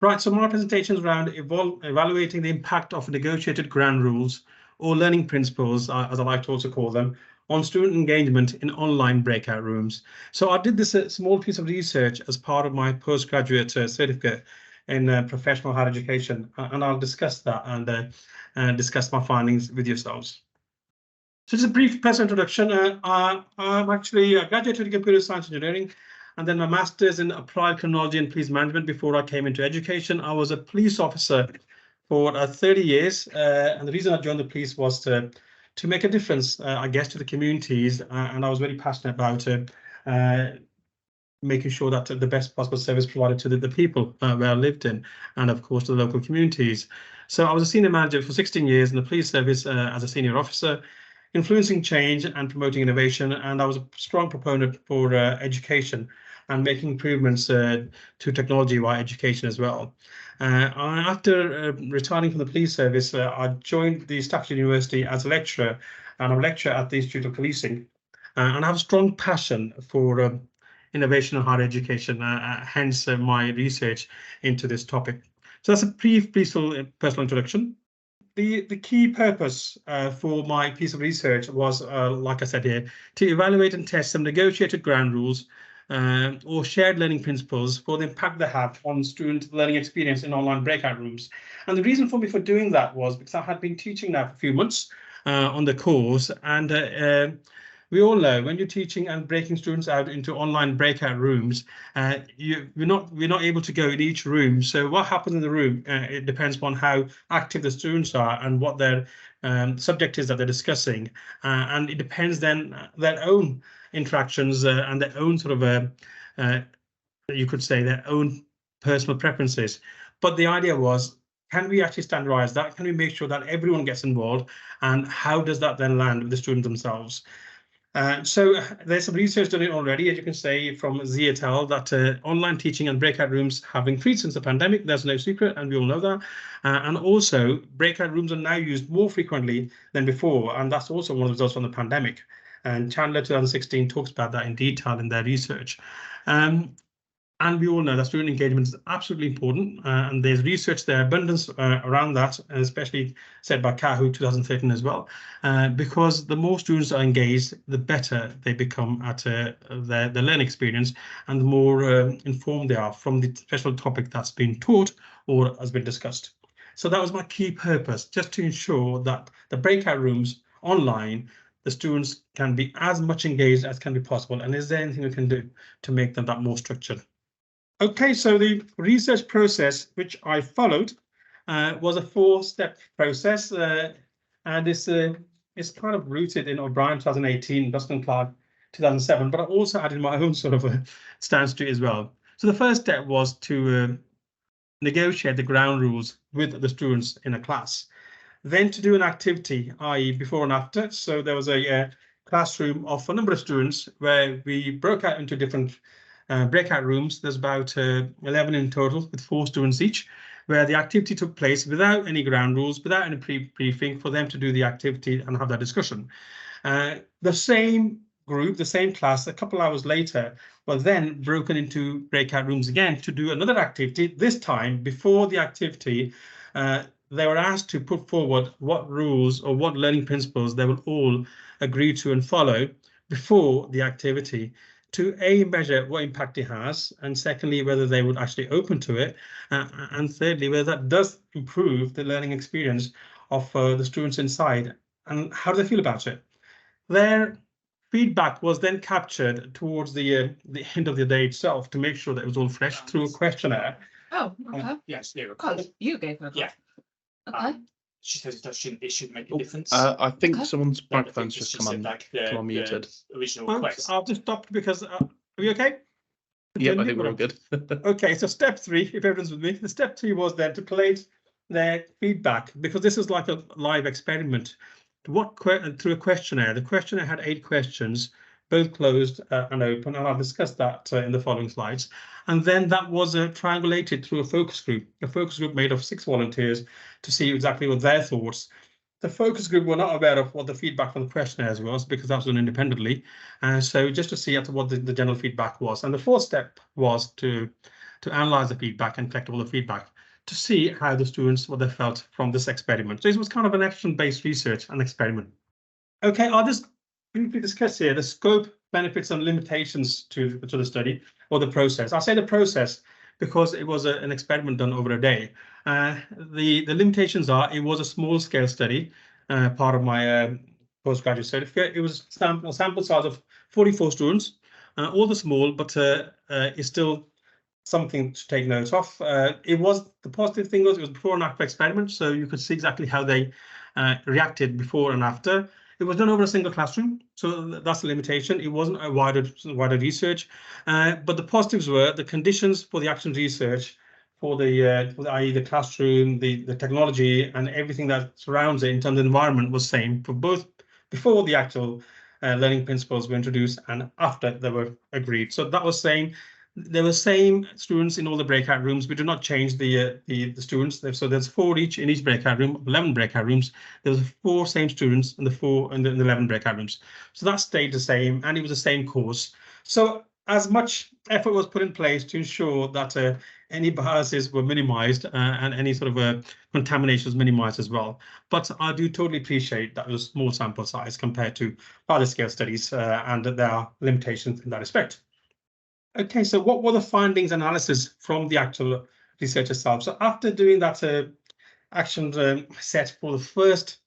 Right, so my presentation is around evaluating the impact of negotiated ground rules or learning principles, as I like to also call them, on student engagement in online breakout rooms. So I did this small piece of research as part of my postgraduate certificate in professional higher education, and I'll discuss that and discuss my findings with yourselves. So just a brief personal introduction. I'm actually graduated in computer science engineering, and then my master's in applied criminology and police management before I came into education. I was a police officer for 30 years, and the reason I joined the police was to make a difference, I guess, to the communities, and I was very passionate about making sure that the best possible service provided to the people where I lived in, and of course to the local communities. So I was a senior manager for 16 years in the police service as a senior officer, influencing change and promoting innovation, and I was a strong proponent for education and making improvements to technology via education as well. After retiring from the police service, I joined the Staffordshire University as a lecturer, and I'm a lecturer at the Institute of Policing, and I have a strong passion for innovation and higher education, hence my research into this topic. So that's a brief, personal introduction. The key purpose for my piece of research was, like I said here, to evaluate and test some negotiated ground rules or shared learning principles for the impact they have on student learning experience in online breakout rooms. And the reason for me for doing that was because I had been teaching now for a few months on the course, and we all know when you're teaching and breaking students out into online breakout rooms, we're not able to go in each room. So what happens in the room, it depends upon how active the students are and what their subject is that they're discussing, and it depends then their own interactions and their own sort of you could say their own personal preferences. But the idea was, can we actually standardize that? Can we make sure that everyone gets involved? And how does that then land with the students themselves? So there's some research done it already, as you can say, from Z et al, that online teaching and breakout rooms have increased since the pandemic. There's no secret, and we all know that. And also, breakout rooms are now used more frequently than before, and that's also one of the results from the pandemic. And Chandler 2016 talks about that in detail in their research. And we all know that student engagement is absolutely important, and there's research there, abundance around that, especially said by Kahu 2013 as well, because the more students are engaged, the better they become at their learning experience, and the more informed they are from the special topic that's been taught or has been discussed. So that was my key purpose, just to ensure that the breakout rooms online, the students can be as much engaged as can be possible. And is there anything we can do to make them that more structured? Okay, so the research process which I followed was a 4-step process, and it's kind of rooted in O'Brien 2018, Dustin Clark 2007, but I also added my own sort of a stance to it as well. So the first step was to negotiate the ground rules with the students in a class. Then to do an activity, i.e. before and after. So there was a classroom of a number of students where we broke out into different breakout rooms. There's about 11 in total, with 4 students each, where the activity took place without any ground rules, without any briefing, for them to do the activity and have that discussion. The same group, the same class, a couple hours later, were then broken into breakout rooms again to do another activity. This time, before the activity, they were asked to put forward what rules or what learning principles they will all agree to and follow before the activity, to measure what impact it has, and secondly, whether they would actually open to it, and thirdly, whether that does improve the learning experience of the students inside, and how do they feel about it. Their feedback was then captured towards the end of the day itself to make sure that it was all fresh through a questionnaire. Oh, okay. Yes, yeah. You gave her. Yeah. Okay. She says it shouldn't make a difference. I think Okay. someone's No, I microphone's think just it's come on muted. Original Well, request. I've just stopped because, are we okay? Yep, I think we're all good. Okay, so step 3, if everyone's with me, the step 3 was then to collate their feedback, because this is like a live experiment. Through a questionnaire. The questionnaire had 8 questions, both closed and open, and I'll discuss that in the following slides. And then that was triangulated through a focus group made of 6 volunteers to see exactly what their thoughts. The focus group were not aware of what the feedback from the questionnaires was, because that was done independently. So just to see what the general feedback was. And the 4th step was to to analyze the feedback and collect all the feedback to see how the students, what they felt from this experiment. So it was kind of an action-based research and experiment. Okay, I'll just briefly discuss here the scope, benefits and limitations to the study or the process. I say the process because it was an experiment done over a day. The limitations are it was a small scale study, part of my postgraduate certificate. It was a sample size of 44 students, all the small, but it's still something to take note of. The positive thing was it was before and after experiment, so you could see exactly how they reacted before and after. It was done over a single classroom, so that's the limitation. It wasn't a wider research, but the positives were the conditions for the action research, i.e. the classroom, the technology, and everything that surrounds it in terms of environment was same for both before the actual learning principles were introduced and after they were agreed. So that was same. There were same students in all the breakout rooms. We did not change the students. So there's 4 each in each breakout room, 11 breakout rooms. There was 4 same students in the 11 breakout rooms. So that stayed the same, and it was the same course. So as much effort was put in place to ensure that any biases were minimized and any sort of contamination was minimized as well. But I do totally appreciate that it was a small sample size compared to larger scale studies, and that there are limitations in that respect. Okay, so what were the findings analysis from the actual research itself? So after doing that action set for the first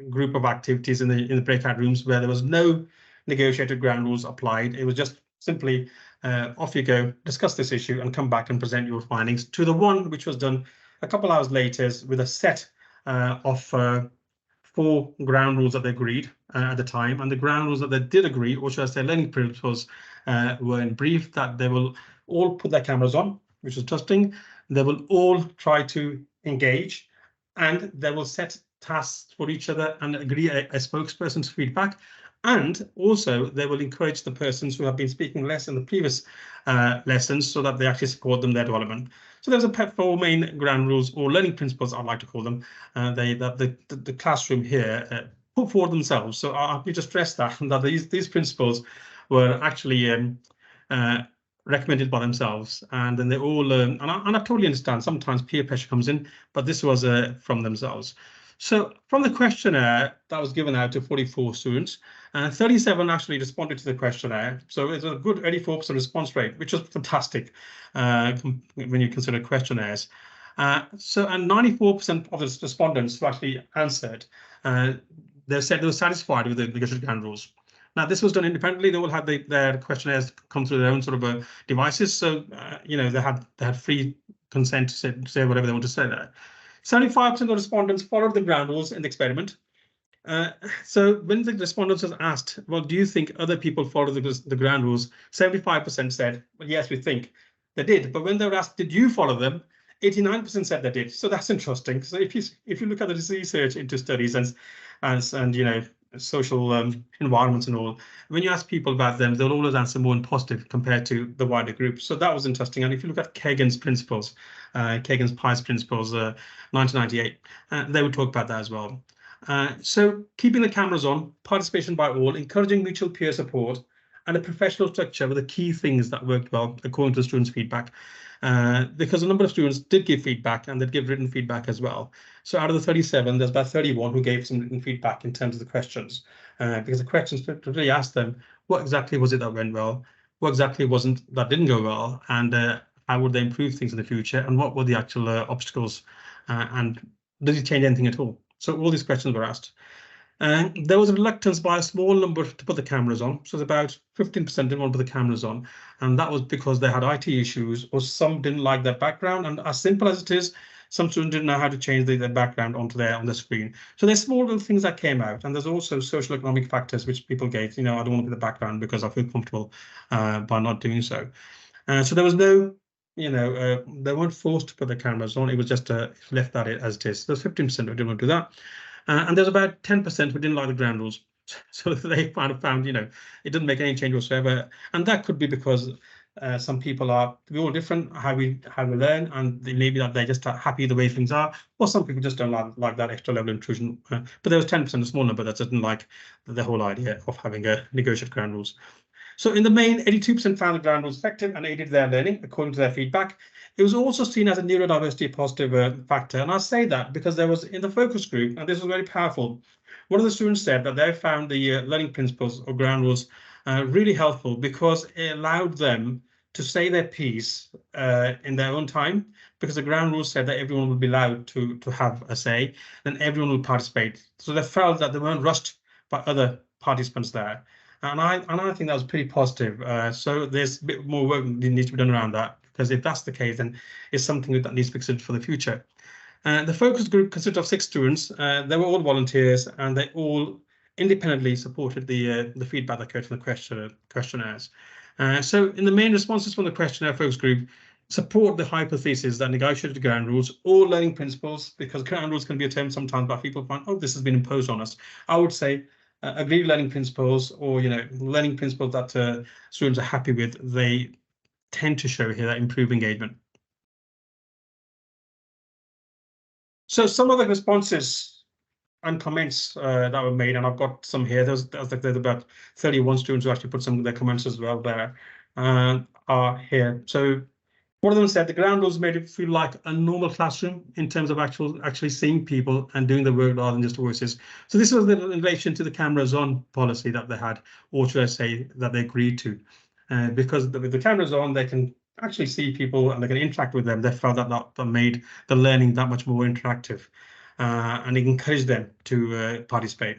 group of activities in the breakout rooms where there was no negotiated ground rules applied, it was just simply off you go, discuss this issue and come back and present your findings, to the one which was done a couple hours later with a set of 4 ground rules that they agreed at the time, and the ground rules that they did agree, or should I say learning principles, were in brief that they will all put their cameras on, which is trusting. They will all try to engage, and they will set tasks for each other and agree a spokesperson's feedback. And also they will encourage the persons who have been speaking less in the previous lessons so that they actually support them, their development. So there's 4 main ground rules or learning principles, I'd like to call them, that the classroom here put forward themselves. So I have to stress that these principles were actually recommended by themselves, and then they all and I totally understand sometimes peer pressure comes in, but this was from themselves. So from the questionnaire that was given out to 44 students, 37 actually responded to the questionnaire. So it's a good 84% response rate, which is fantastic when you consider questionnaires. And 94% of the respondents who actually answered, they said they were satisfied with the negotiated ground rules. Now, this was done independently. They all had their questionnaires come through their own sort of devices. So, they had free consent to say whatever they want to say there. 75% of the respondents followed the ground rules in the experiment. So when the respondents was asked, well, do you think other people follow the ground rules? 75% said, well, yes, we think they did. But when they were asked, did you follow them? 89% said they did. So that's interesting. So if you look at the research into studies and social environments and all, when you ask people about them, they'll always answer more in positive compared to the wider group. So that was interesting. And if you look at Kagan's principles, Kagan's Pies principles, 1998, they would talk about that as well. So keeping the cameras on, participation by all, encouraging mutual peer support, and a professional structure were the key things that worked well according to the students' feedback. Because a number of students did give feedback, and they'd give written feedback as well. So out of the 37, there's about 31 who gave some written feedback in terms of the questions, because the questions really asked them, what exactly was it that went well? What exactly that didn't go well? And how would they improve things in the future? And what were the actual obstacles? And did it change anything at all? So all these questions were asked. There was a reluctance by a small number to put the cameras on. So it's about 15% didn't want to put the cameras on. And that was because they had IT issues, or some didn't like their background. And as simple as it is, some students didn't know how to change their background on the screen. So there's small little things that came out. And there's also social economic factors which people gave. I don't want to put the background because I feel comfortable by not doing so. So there was no, they weren't forced to put the cameras on. It was just left at it as it is. So there's 15% who didn't want to do that. And there's about 10% who didn't like the ground rules. So they kind of found, it didn't make any change whatsoever. And that could be because some people we're all different, how we learn, and maybe that they're just happy the way things are, or some people just don't like that extra level of intrusion. But there was 10%, a small number, that didn't like the whole idea of having a negotiated ground rules. So in the main, 82% found the ground rules effective and aided their learning, according to their feedback. It was also seen as a neurodiversity positive factor. And I say that because there was in the focus group, and this was very powerful, one of the students said that they found the learning principles or ground rules really helpful because it allowed them to say their piece in their own time, because the ground rules said that everyone would be allowed to have a say, then everyone would participate. So they felt that they weren't rushed by other participants there. And I think that was pretty positive. So there's a bit more work that needs to be done around that, because if that's the case, then it's something that needs to be considered for the future. The focus group consisted of 6 students. They were all volunteers, and they all independently supported the feedback that came from the questionnaires. So in the main responses from the questionnaire focus group, support the hypothesis that negotiated ground rules or learning principles, because ground rules can be a term sometimes by people find, oh, this has been imposed on us. I would say agreed learning principles, or learning principles that students are happy with, they tend to show here that improve engagement. So some of the responses and comments that were made, and I've got some here. There's about 31 students who actually put some of their comments as well there, are here. So one of them said the ground rules made it feel like a normal classroom in terms of actually seeing people and doing the work rather than just voices. So this was in relation to the cameras on policy that they had, or should I say that they agreed to, because with the cameras on, they can actually see people and they can interact with them. They felt that made the learning that much more interactive, and it encouraged them to participate.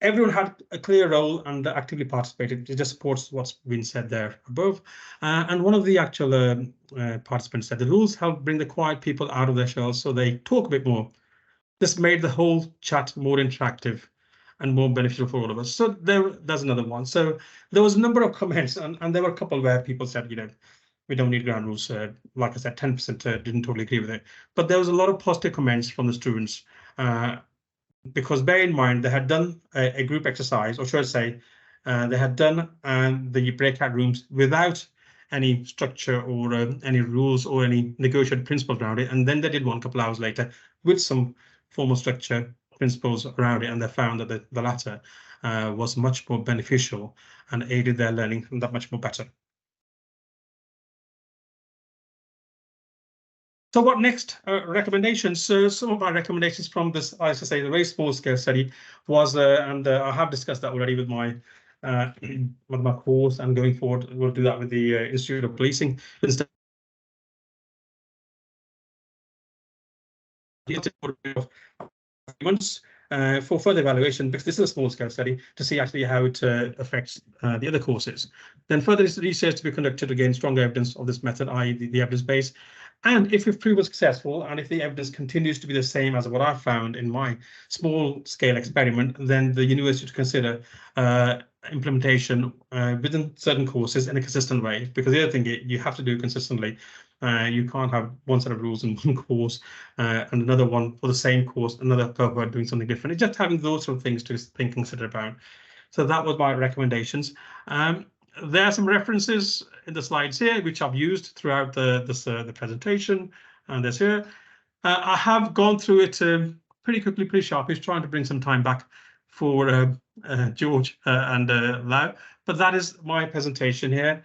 Everyone had a clear role and actively participated. It just supports what's been said there above. And one of the actual participants said the rules help bring the quiet people out of their shells so they talk a bit more. This made the whole chat more interactive and more beneficial for all of us. So there's another one. So there was a number of comments, and there were a couple where people said, we don't need ground rules. Like I said, 10% didn't totally agree with it. But there was a lot of positive comments from the students. Because bear in mind, they had done a group exercise, or should I say, they had done the breakout rooms without any structure or any rules or any negotiated principles around it. And then they did one a couple hours later with some formal structure principles around it. And they found that the latter was much more beneficial and aided their learning that much more better. So what next? Recommendations. So some of our recommendations from this, I should say, the very small scale study was, and I have discussed that already with my course, and going forward, we'll do that with the Institute of Policing. Instead of months for further evaluation, because this is a small scale study, to see actually how it affects the other courses. Then further research to be conducted to gain stronger evidence of this method, i.e. the evidence base. And if we've proven successful, and if the evidence continues to be the same as what I found in my small scale experiment, then the university to consider implementation within certain courses in a consistent way. Because the other thing you have to do consistently. You can't have one set of rules in one course and another one for the same course, another cohort doing something different. It's just having those sort of things to think, consider about. So that was my recommendations. There are some references in the slides here, which I've used throughout the presentation, and there's here. I have gone through it pretty quickly, pretty sharpish, trying to bring some time back for George and Lau, but that is my presentation here.